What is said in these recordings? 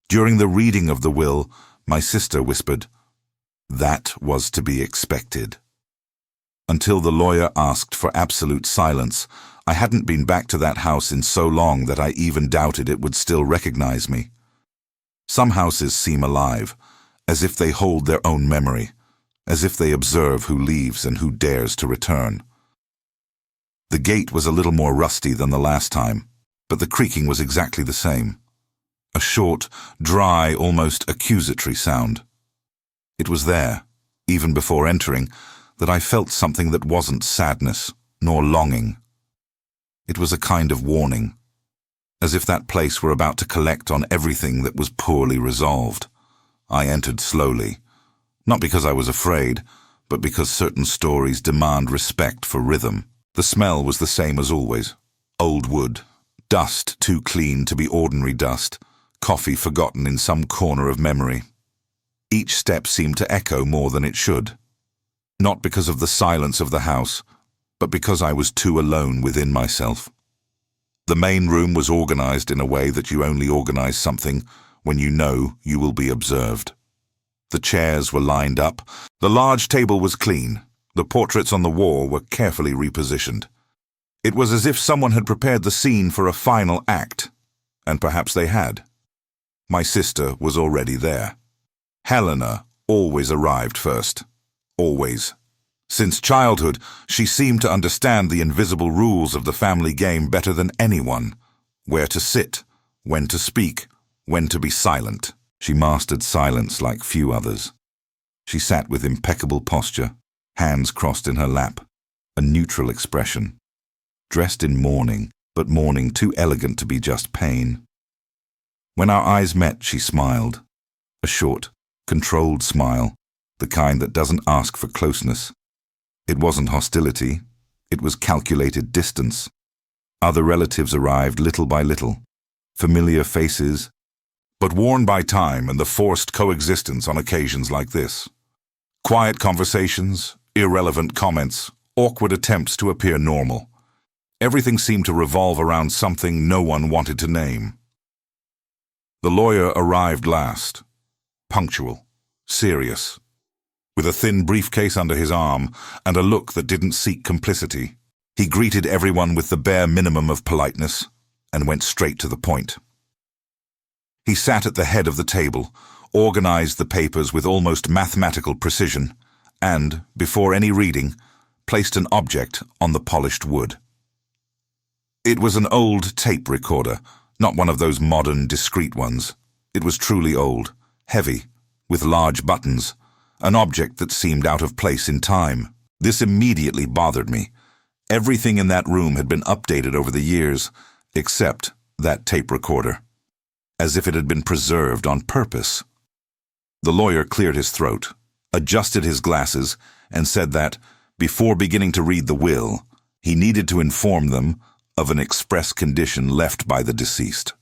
During the reading of the will, my sister whispered, "That was to be expected." Until the lawyer asked for absolute silence, I hadn't been back to that house in so long that I even doubted it would still recognize me. Some houses seem alive, as if they hold their own memory, as if they observe who leaves and who dares to return. The gate was a little more rusty than the last time, but the creaking was exactly the same. A short, dry, almost accusatory sound. It was there, even before entering, that I felt something that wasn't sadness, nor longing. It was a kind of warning, as if that place were about to collect on everything that was poorly resolved. I entered slowly, not because I was afraid, but because certain stories demand respect for rhythm. The smell was the same as always. Old wood, dust too clean to be ordinary dust, coffee forgotten in some corner of memory. Each step seemed to echo more than it should. Not because of the silence of the house, but because I was too alone within myself. The main room was organized in a way that you only organize something when you know you will be observed. The chairs were lined up, the large table was clean, the portraits on the wall were carefully repositioned. It was as if someone had prepared the scene for a final act, and perhaps they had. My sister was already there. Helena always arrived first. Always. Since childhood, she seemed to understand the invisible rules of the family game better than anyone. Where to sit, when to speak, when to be silent. She mastered silence like few others. She sat with impeccable posture, hands crossed in her lap, a neutral expression. Dressed in mourning, but mourning too elegant to be just pain. When our eyes met, she smiled. A short, controlled smile, the kind that doesn't ask for closeness. It wasn't hostility, it was calculated distance. Other relatives arrived little by little, familiar faces, but worn by time and the forced coexistence on occasions like this. Quiet conversations, irrelevant comments, awkward attempts to appear normal. Everything seemed to revolve around something no one wanted to name. The lawyer arrived last, punctual, serious, with a thin briefcase under his arm and a look that didn't seek complicity. He greeted everyone with the bare minimum of politeness and went straight to the point. He sat at the head of the table, organized the papers with almost mathematical precision, and, before any reading, placed an object on the polished wood. It was an old tape recorder, not one of those modern, discreet ones. It was truly old, heavy, with large buttons, an object that seemed out of place in time. This immediately bothered me. Everything in that room had been updated over the years, except that tape recorder, as if it had been preserved on purpose. The lawyer cleared his throat, adjusted his glasses, and said that, before beginning to read the will, he needed to inform them of an express condition left by the deceased.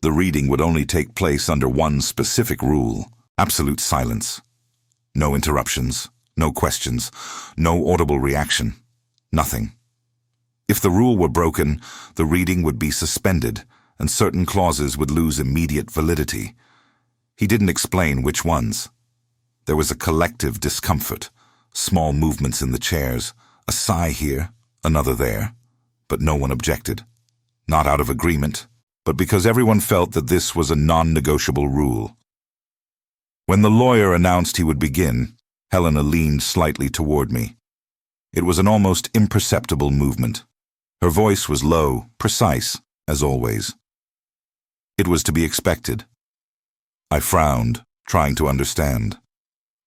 The reading would only take place under one specific rule: absolute silence. No interruptions, no questions, no audible reaction, nothing. If the rule were broken, the reading would be suspended, and certain clauses would lose immediate validity. He didn't explain which ones. There was a collective discomfort, small movements in the chairs, a sigh here, another there, but no one objected. Not out of agreement, but because everyone felt that this was a non-negotiable rule. When the lawyer announced he would begin, Helena leaned slightly toward me. It was an almost imperceptible movement. Her voice was low, precise, as always. It was to be expected. I frowned, trying to understand.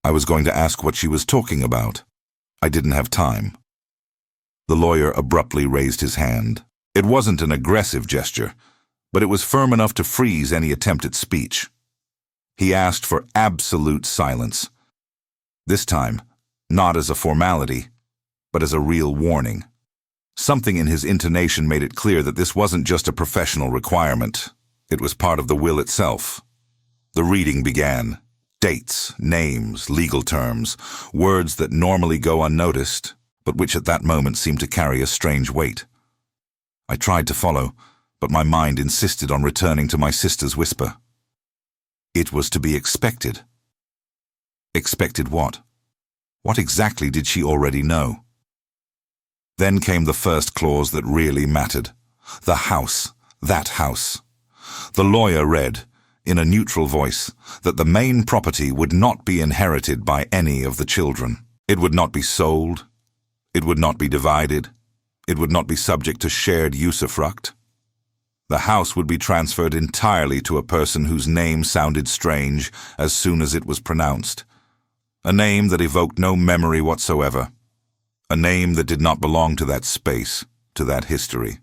I was going to ask what she was talking about. I didn't have time. The lawyer abruptly raised his hand. It wasn't an aggressive gesture, but it was firm enough to freeze any attempt at speech. He asked for absolute silence. This time, not as a formality, but as a real warning. Something in his intonation made it clear that this wasn't just a professional requirement. It was part of the will itself. The reading began. Dates, names, legal terms, words that normally go unnoticed, but which at that moment seemed to carry a strange weight. I tried to follow, but my mind insisted on returning to my sister's whisper. It was to be expected. Expected what? What exactly did she already know? Then came the first clause that really mattered. The house. That house. The lawyer read, in a neutral voice, that the main property would not be inherited by any of the children. It would not be sold. It would not be divided. It would not be subject to shared usufruct. The house would be transferred entirely to a person whose name sounded strange as soon as it was pronounced. A name that evoked no memory whatsoever. A name that did not belong to that space, to that history.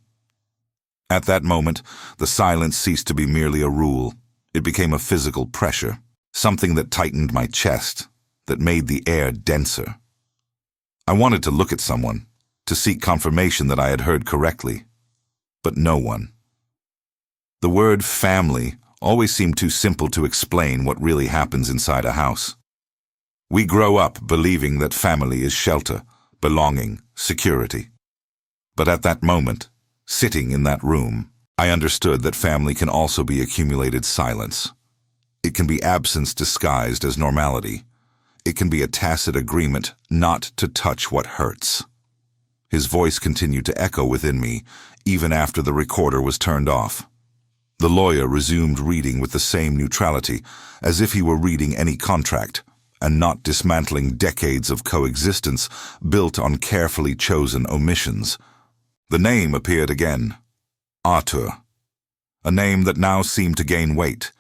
At that moment, the silence ceased to be merely a rule. It became a physical pressure, something that tightened my chest, that made the air denser. I wanted to look at someone, to seek confirmation that I had heard correctly, but no one. The word family always seemed too simple to explain what really happens inside a house. We grow up believing that family is shelter, belonging, security. But at that moment, sitting in that room, I understood that family can also be accumulated silence. It can be absence disguised as normality. It can be a tacit agreement not to touch what hurts. His voice continued to echo within me, even after the recorder was turned off. The lawyer resumed reading with the same neutrality, as if he were reading any contract, and not dismantling decades of coexistence built on carefully chosen omissions. The name appeared again. Arthur. A name that now seemed to gain weight.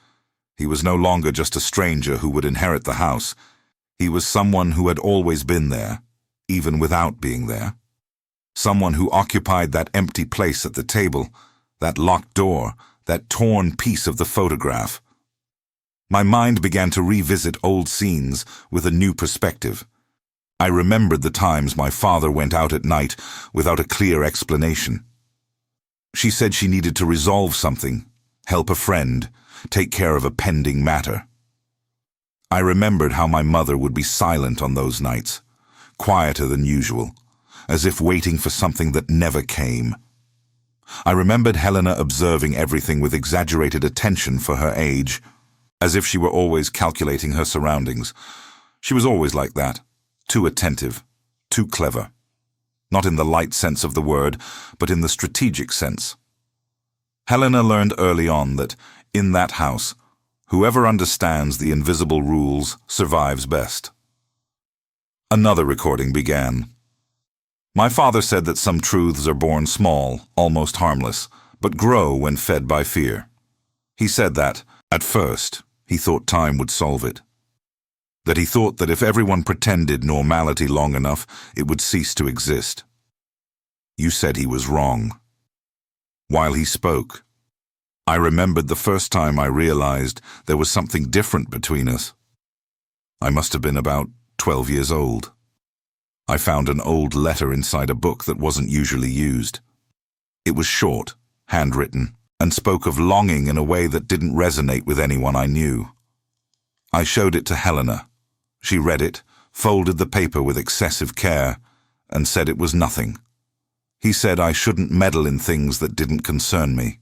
He was no longer just a stranger who would inherit the house. He was someone who had always been there, even without being there. Someone who occupied that empty place at the table, that locked door, that torn piece of the photograph. My mind began to revisit old scenes with a new perspective. I remembered the times my father went out at night without a clear explanation. She said she needed to resolve something, help a friend, take care of a pending matter. I remembered how my mother would be silent on those nights, quieter than usual, as if waiting for something that never came. I remembered Helena observing everything with exaggerated attention for her age, as if she were always calculating her surroundings. She was always like that, too attentive, too clever. Not in the light sense of the word, but in the strategic sense. Helena learned early on that, in that house, whoever understands the invisible rules survives best. Another recording began. My father said that some truths are born small, almost harmless, but grow when fed by fear. He said that, at first, he thought time would solve it. That he thought that if everyone pretended normality long enough, it would cease to exist. You said he was wrong. While he spoke, I remembered the first time I realized there was something different between us. I must have been about 12 years old. I found an old letter inside a book that wasn't usually used. It was short, handwritten, and spoke of longing in a way that didn't resonate with anyone I knew. I showed it to Helena. She read it, folded the paper with excessive care, and said it was nothing. He said I shouldn't meddle in things that didn't concern me.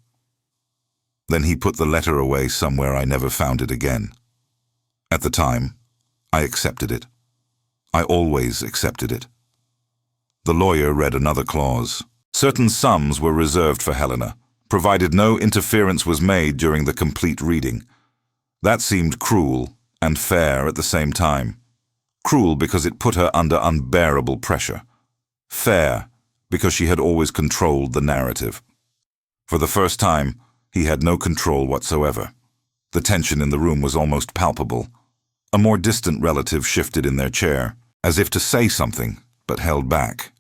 Then he put the letter away somewhere I never found it again. At the time, I accepted it. I always accepted it. The lawyer read another clause. Certain sums were reserved for Helena, provided no interference was made during the complete reading. That seemed cruel and fair at the same time. Cruel because it put her under unbearable pressure. Fair because she had always controlled the narrative. For the first time, he had no control whatsoever. The tension in the room was almost palpable. A more distant relative shifted in their chair, as if to say something, but held back.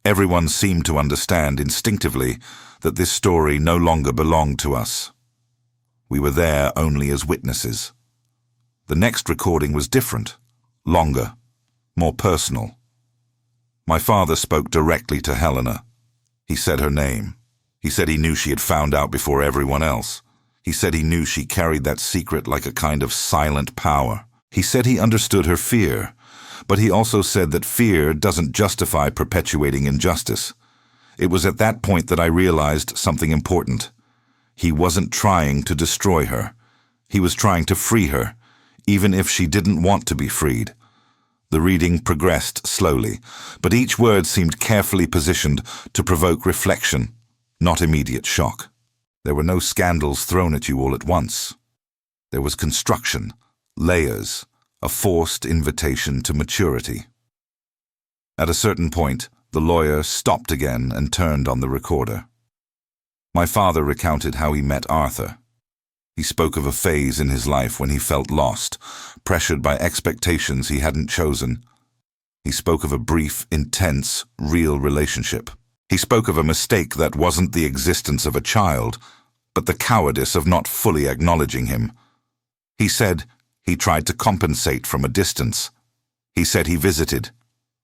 Everyone seemed to understand instinctively that this story no longer belonged to us. We were there only as witnesses. The next recording was different, longer, more personal. My father spoke directly to Helena. He said her name. He said he knew she had found out before everyone else. He said he knew she carried that secret like a kind of silent power. He said he understood her fear, but he also said that fear doesn't justify perpetuating injustice. It was at that point that I realized something important. He wasn't trying to destroy her. He was trying to free her, even if she didn't want to be freed. The reading progressed slowly, but each word seemed carefully positioned to provoke reflection, not immediate shock. There were no scandals thrown at you all at once. There was construction, layers, a forced invitation to maturity. At a certain point, the lawyer stopped again and turned on the recorder. My father recounted how he met Arthur. He spoke of a phase in his life when he felt lost, pressured by expectations he hadn't chosen. He spoke of a brief, intense, real relationship. He spoke of a mistake that wasn't the existence of a child, but the cowardice of not fully acknowledging him. He said he tried to compensate from a distance. He said he visited.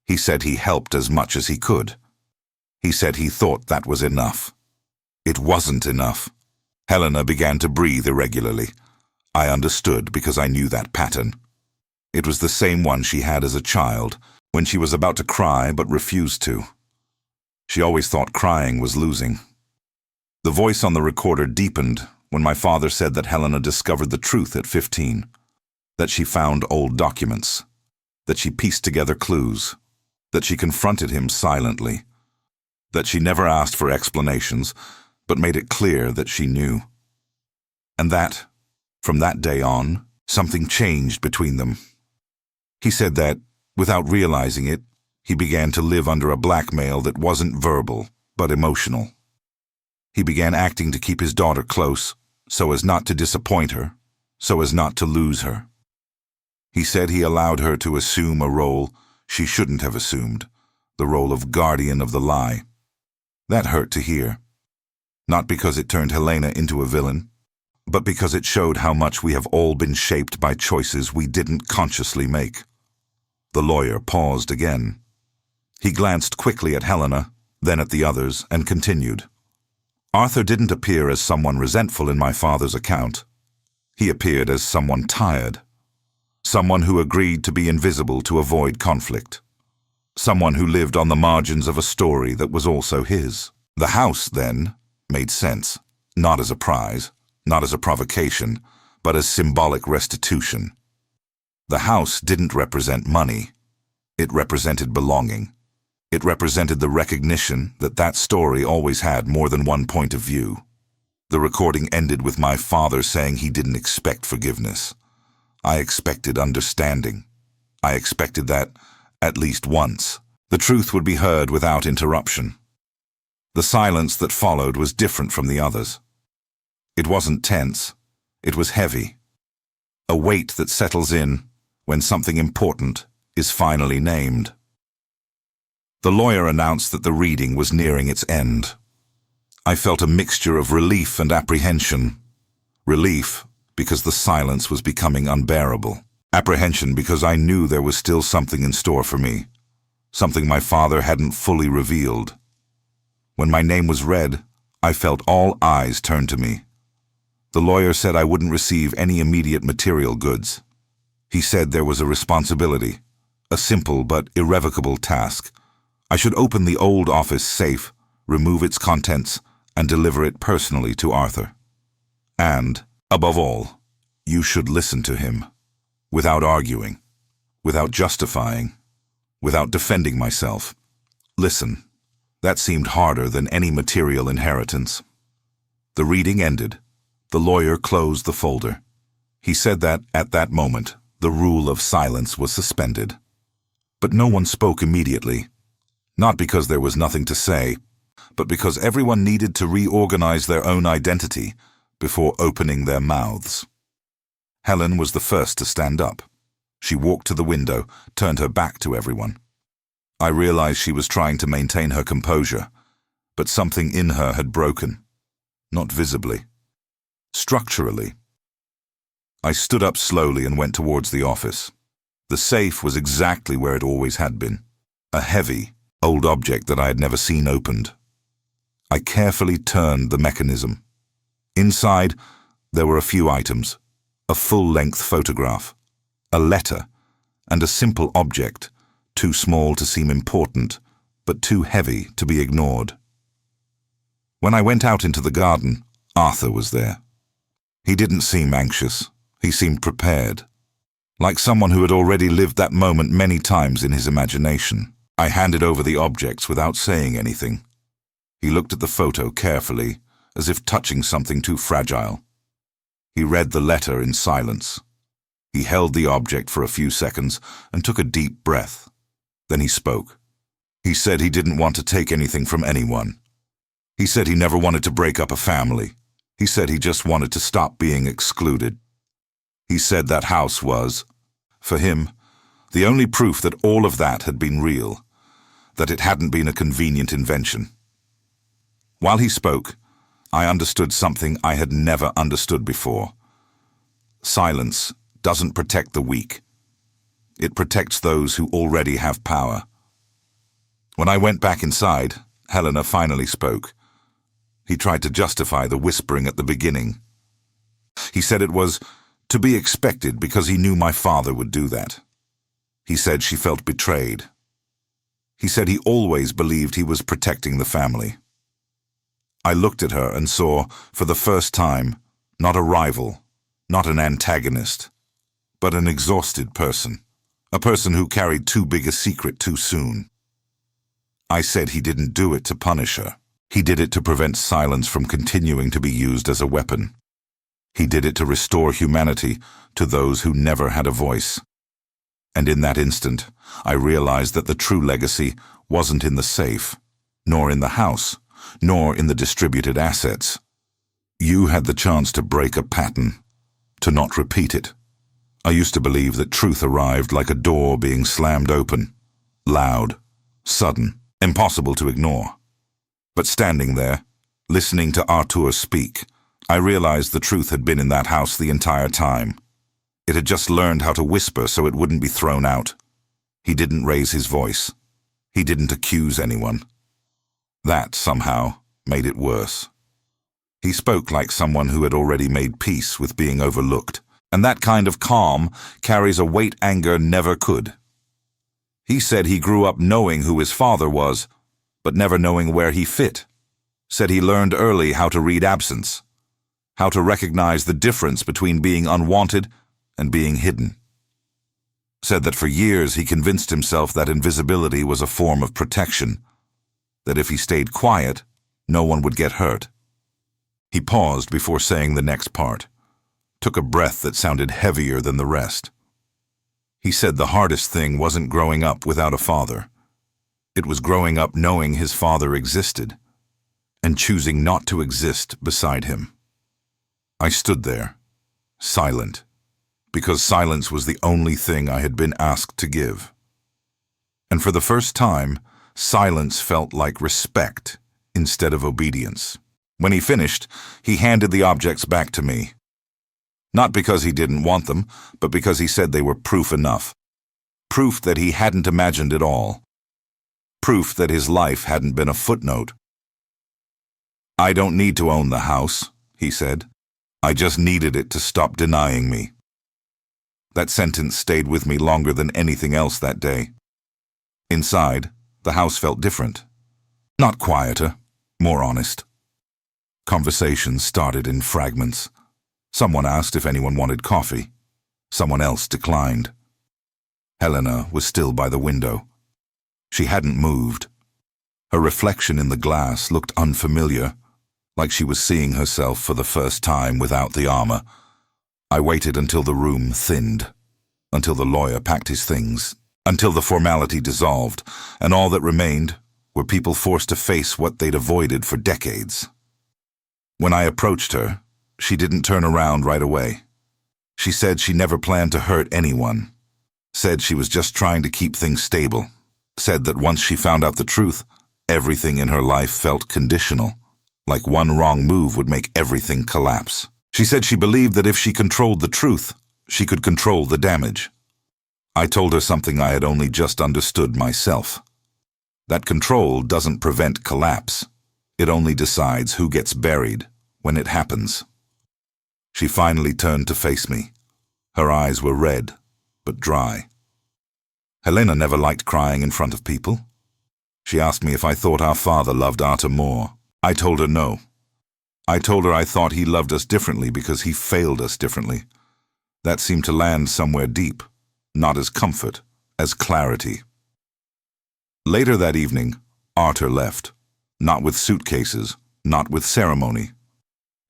He said he helped as much as he could. He said he thought that was enough. It wasn't enough. Helena began to breathe irregularly. I understood because I knew that pattern. It was the same one she had as a child, when she was about to cry but refused to. She always thought crying was losing. The voice on the recorder deepened when my father said that Helena discovered the truth at 15, that she found old documents, that she pieced together clues, that she confronted him silently, that she never asked for explanations, but made it clear that she knew. And that, from that day on, something changed between them. He said that, without realizing it, he began to live under a blackmail that wasn't verbal, but emotional. He began acting to keep his daughter close, so as not to disappoint her, so as not to lose her. He said he allowed her to assume a role she shouldn't have assumed, the role of guardian of the lie. That hurt to hear. Not because it turned Helena into a villain, but because it showed how much we have all been shaped by choices we didn't consciously make. The lawyer paused again. He glanced quickly at Helena, then at the others, and continued. Arthur didn't appear as someone resentful in my father's account. He appeared as someone tired. Someone who agreed to be invisible to avoid conflict. Someone who lived on the margins of a story that was also his. The house, then, made sense, not as a prize, not as a provocation, but as symbolic restitution. The house didn't represent money. It represented belonging. It represented the recognition that that story always had more than one point of view. The recording ended with my father saying he didn't expect forgiveness. I expected understanding. I expected that, at least once, the truth would be heard without interruption. The silence that followed was different from the others. It wasn't tense. It was heavy. A weight that settles in when something important is finally named. The lawyer announced that the reading was nearing its end. I felt a mixture of relief and apprehension. Relief because the silence was becoming unbearable. Apprehension because I knew there was still something in store for me, something my father hadn't fully revealed. When my name was read, I felt all eyes turn to me. The lawyer said I wouldn't receive any immediate material goods. He said there was a responsibility, a simple but irrevocable task. I should open the old office safe, remove its contents, and deliver it personally to Arthur. And, above all, you should listen to him, without arguing, without justifying, without defending myself. Listen. That seemed harder than any material inheritance. The reading ended. The lawyer closed the folder. He said that, at that moment, the rule of silence was suspended. But no one spoke immediately. Not because there was nothing to say, but because everyone needed to reorganize their own identity before opening their mouths. Helen was the first to stand up. She walked to the window, turned her back to everyone. I realized she was trying to maintain her composure, but something in her had broken. Not visibly. Structurally. I stood up slowly and went towards the office. The safe was exactly where it always had been. A heavy, old object that I had never seen opened. I carefully turned the mechanism. Inside, there were a few items. A full-length photograph, a letter, and a simple object, too small to seem important, but too heavy to be ignored. When I went out into the garden, Arthur was there. He didn't seem anxious. He seemed prepared, like someone who had already lived that moment many times in his imagination. I handed over the objects without saying anything. He looked at the photo carefully, as if touching something too fragile. He read the letter in silence. He held the object for a few seconds and took a deep breath. Then he spoke. He said he didn't want to take anything from anyone. He said he never wanted to break up a family. He said he just wanted to stop being excluded. He said that house was, for him, the only proof that all of that had been real, that it hadn't been a convenient invention. While he spoke, I understood something I had never understood before. Silence doesn't protect the weak. It protects those who already have power. When I went back inside, Helena finally spoke. He tried to justify the whispering at the beginning. He said it was to be expected because he knew my father would do that. He said she felt betrayed. He said he always believed he was protecting the family. I looked at her and saw, for the first time, not a rival, not an antagonist, but an exhausted person, a person who carried too big a secret too soon. I said he didn't do it to punish her. He did it to prevent silence from continuing to be used as a weapon. He did it to restore humanity to those who never had a voice. And in that instant, I realized that the true legacy wasn't in the safe, nor in the house, nor in the distributed assets. You had the chance to break a pattern, to not repeat it. I used to believe that truth arrived like a door being slammed open, loud, sudden, impossible to ignore. But standing there, listening to Artur speak, I realized the truth had been in that house the entire time. It had just learned how to whisper so it wouldn't be thrown out. He didn't raise his voice. He didn't accuse anyone. That, somehow, made it worse. He spoke like someone who had already made peace with being overlooked, and that kind of calm carries a weight anger never could. He said he grew up knowing who his father was, but never knowing where he fit. Said he learned early how to read absence, how to recognize the difference between being unwanted and being hidden. Said that for years he convinced himself that invisibility was a form of protection, that if he stayed quiet, no one would get hurt. He paused before saying the next part, took a breath that sounded heavier than the rest. He said the hardest thing wasn't growing up without a father. It was growing up knowing his father existed, and choosing not to exist beside him. I stood there, silent, because silence was the only thing I had been asked to give. And for the first time, silence felt like respect instead of obedience. When he finished, he handed the objects back to me. Not because he didn't want them, but because he said they were proof enough. Proof that he hadn't imagined it all. Proof that his life hadn't been a footnote. I don't need to own the house, he said. I just needed it to stop denying me. That sentence stayed with me longer than anything else that day. Inside, the house felt different. Not quieter, more honest. Conversations started in fragments. Someone asked if anyone wanted coffee. Someone else declined. Helena was still by the window. She hadn't moved. Her reflection in the glass looked unfamiliar, like she was seeing herself for the first time without the armor. I waited until the room thinned, until the lawyer packed his things, until the formality dissolved, and all that remained were people forced to face what they'd avoided for decades. When I approached her, she didn't turn around right away. She said she never planned to hurt anyone. Said she was just trying to keep things stable. Said that once she found out the truth, everything in her life felt conditional, like one wrong move would make everything collapse. She said she believed that if she controlled the truth, she could control the damage. I told her something I had only just understood myself. That control doesn't prevent collapse. It only decides who gets buried when it happens. She finally turned to face me. Her eyes were red, but dry. Helena never liked crying in front of people. She asked me if I thought our father loved Artur more. I told her no. I told her I thought he loved us differently because he failed us differently. That seemed to land somewhere deep, not as comfort, as clarity. Later that evening, Arthur left, not with suitcases, not with ceremony.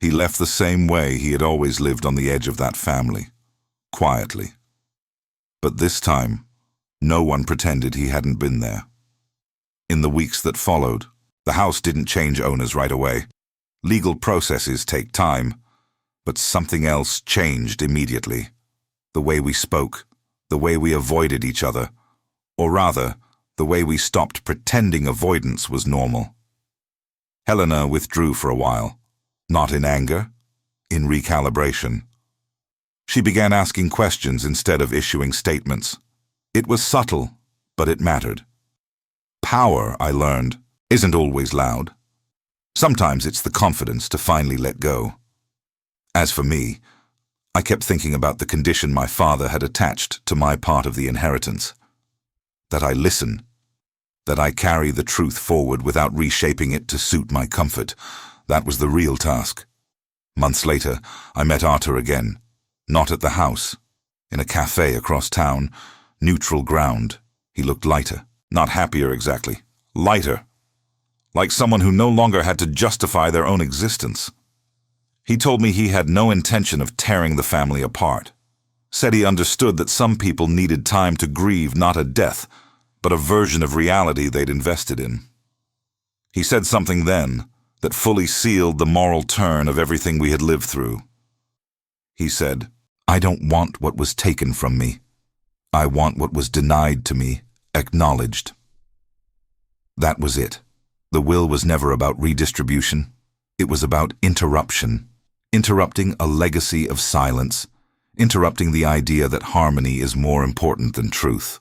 He left the same way he had always lived on the edge of that family, quietly. But this time, no one pretended he hadn't been there. In the weeks that followed, the house didn't change owners right away. Legal processes take time, but something else changed immediately. The way we spoke, the way we avoided each other, or rather, the way we stopped pretending avoidance was normal. Helena withdrew for a while, not in anger, in recalibration. She began asking questions instead of issuing statements. It was subtle, but it mattered. Power, I learned, isn't always loud. Sometimes it's the confidence to finally let go. As for me, I kept thinking about the condition my father had attached to my part of the inheritance. That I listen, that I carry the truth forward without reshaping it to suit my comfort. That was the real task. Months later, I met Arthur again, not at the house, in a cafe across town, neutral ground. He looked lighter, not happier exactly, lighter, like someone who no longer had to justify their own existence. He told me he had no intention of tearing the family apart, said he understood that some people needed time to grieve not a death, but a version of reality they'd invested in. He said something then that fully sealed the moral turn of everything we had lived through. He said, "I don't want what was taken from me. I want what was denied to me, acknowledged." That was it. The will was never about redistribution. It was about interruption, interrupting a legacy of silence, interrupting the idea that harmony is more important than truth,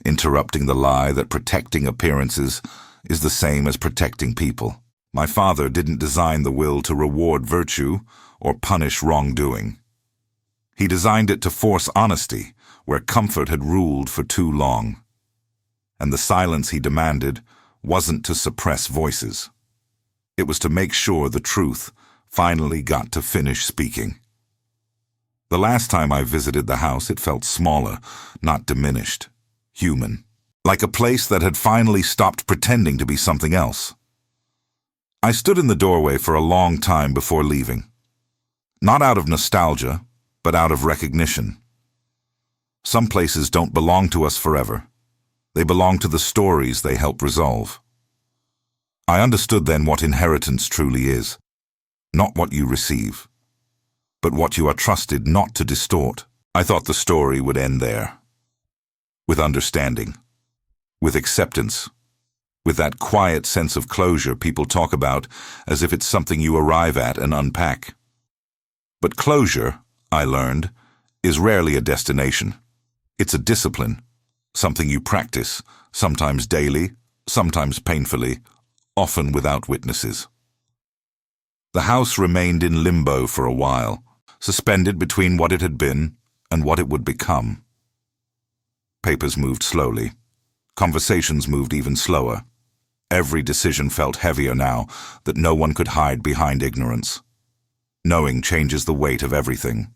interrupting the lie that protecting appearances is the same as protecting people. My father didn't design the will to reward virtue or punish wrongdoing. He designed it to force honesty where comfort had ruled for too long. And the silence he demanded wasn't to suppress voices. It was to make sure the truth finally got to finish speaking. The last time I visited the house, it felt smaller, not diminished, human, like a place that had finally stopped pretending to be something else. I stood in the doorway for a long time before leaving, not out of nostalgia, but out of recognition. Some places don't belong to us forever. They belong to the stories they help resolve. I understood then what inheritance truly is, not what you receive, but what you are trusted not to distort. I thought the story would end there, with understanding, with acceptance, with that quiet sense of closure people talk about as if it's something you arrive at and unpack. But closure, I learned, is rarely a destination. It's a discipline, something you practice, sometimes daily, sometimes painfully, often without witnesses. The house remained in limbo for a while, suspended between what it had been and what it would become. Papers moved slowly. Conversations moved even slower. Every decision felt heavier now that no one could hide behind ignorance. Knowing changes the weight of everything.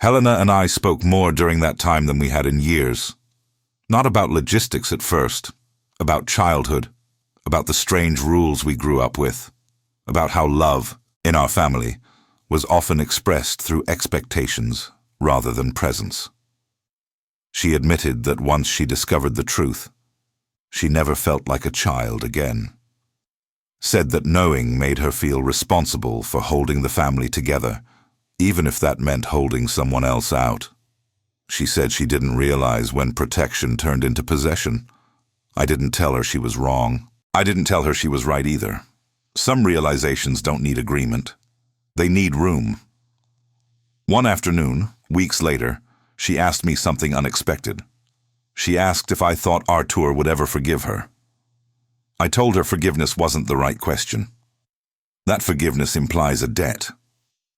Helena and I spoke more during that time than we had in years. Not about logistics at first, about childhood, about the strange rules we grew up with, about how love, in our family, was often expressed through expectations rather than presence. She admitted that once she discovered the truth, she never felt like a child again. Said that knowing made her feel responsible for holding the family together, even if that meant holding someone else out. She said she didn't realize when protection turned into possession. I didn't tell her she was wrong. I didn't tell her she was right either. Some realizations don't need agreement. They need room. One afternoon, weeks later, she asked me something unexpected. She asked if I thought Arthur would ever forgive her. I told her forgiveness wasn't the right question. That forgiveness implies a debt.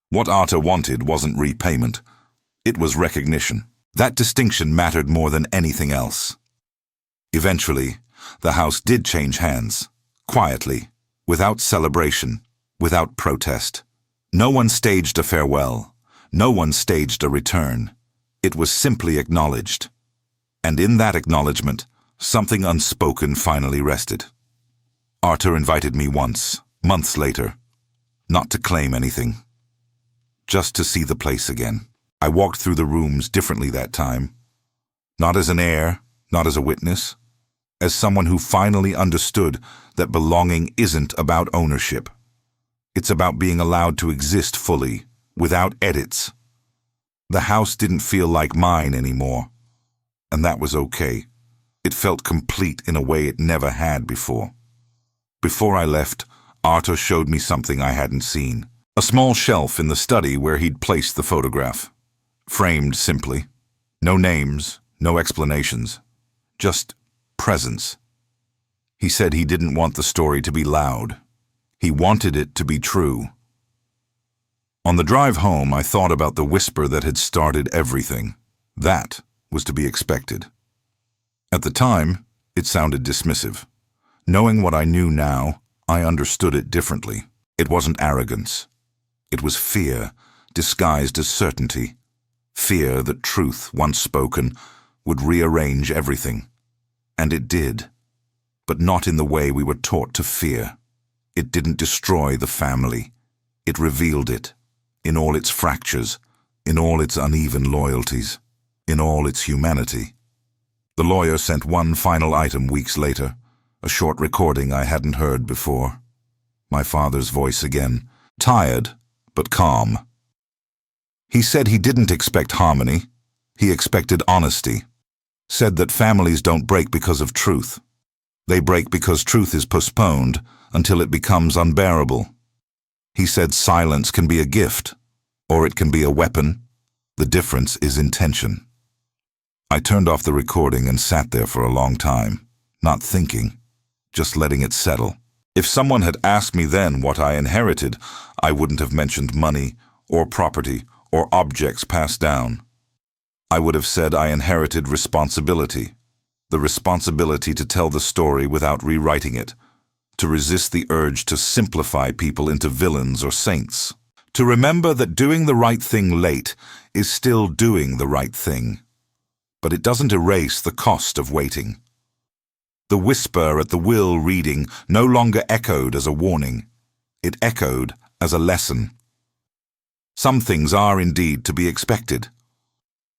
What Arthur wanted wasn't repayment. It was recognition. That distinction mattered more than anything else. Eventually, the house did change hands, quietly, without celebration, without protest. No one staged a farewell. No one staged a return. It was simply acknowledged. And in that acknowledgement, something unspoken finally rested. Arthur invited me once, months later, not to claim anything, just to see the place again. I walked through the rooms differently that time, not as an heir, not as a witness, as someone who finally understood that belonging isn't about ownership. It's about being allowed to exist fully, without edits. The house didn't feel like mine anymore, and that was okay. It felt complete in a way it never had before. Before I left, Arthur showed me something I hadn't seen. A small shelf in the study where he'd placed the photograph. Framed simply. No names, no explanations. Just presence. He said he didn't want the story to be loud. He wanted it to be true. On the drive home, I thought about the whisper that had started everything. That was to be expected. At the time, it sounded dismissive. Knowing what I knew now, I understood it differently. It wasn't arrogance. It was fear, disguised as certainty. Fear that truth, once spoken, would rearrange everything. And it did. But not in the way we were taught to fear. It didn't destroy the family. It revealed it, in all its fractures, in all its uneven loyalties, in all its humanity. The lawyer sent one final item weeks later, a short recording I hadn't heard before. My father's voice again, tired but calm. He said he didn't expect harmony. He expected honesty. Said that families don't break because of truth. They break because truth is postponed until it becomes unbearable. He said silence can be a gift, or it can be a weapon. The difference is intention. I turned off the recording and sat there for a long time, not thinking, just letting it settle. If someone had asked me then what I inherited, I wouldn't have mentioned money, or property, or objects passed down. I would have said I inherited responsibility. The responsibility to tell the story without rewriting it, to resist the urge to simplify people into villains or saints, to remember that doing the right thing late is still doing the right thing. But it doesn't erase the cost of waiting. The whisper at the will reading no longer echoed as a warning. It echoed as a lesson. Some things are indeed to be expected,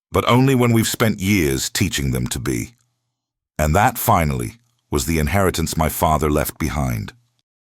but only when we've spent years teaching them to be. And that, finally, was the inheritance my father left behind.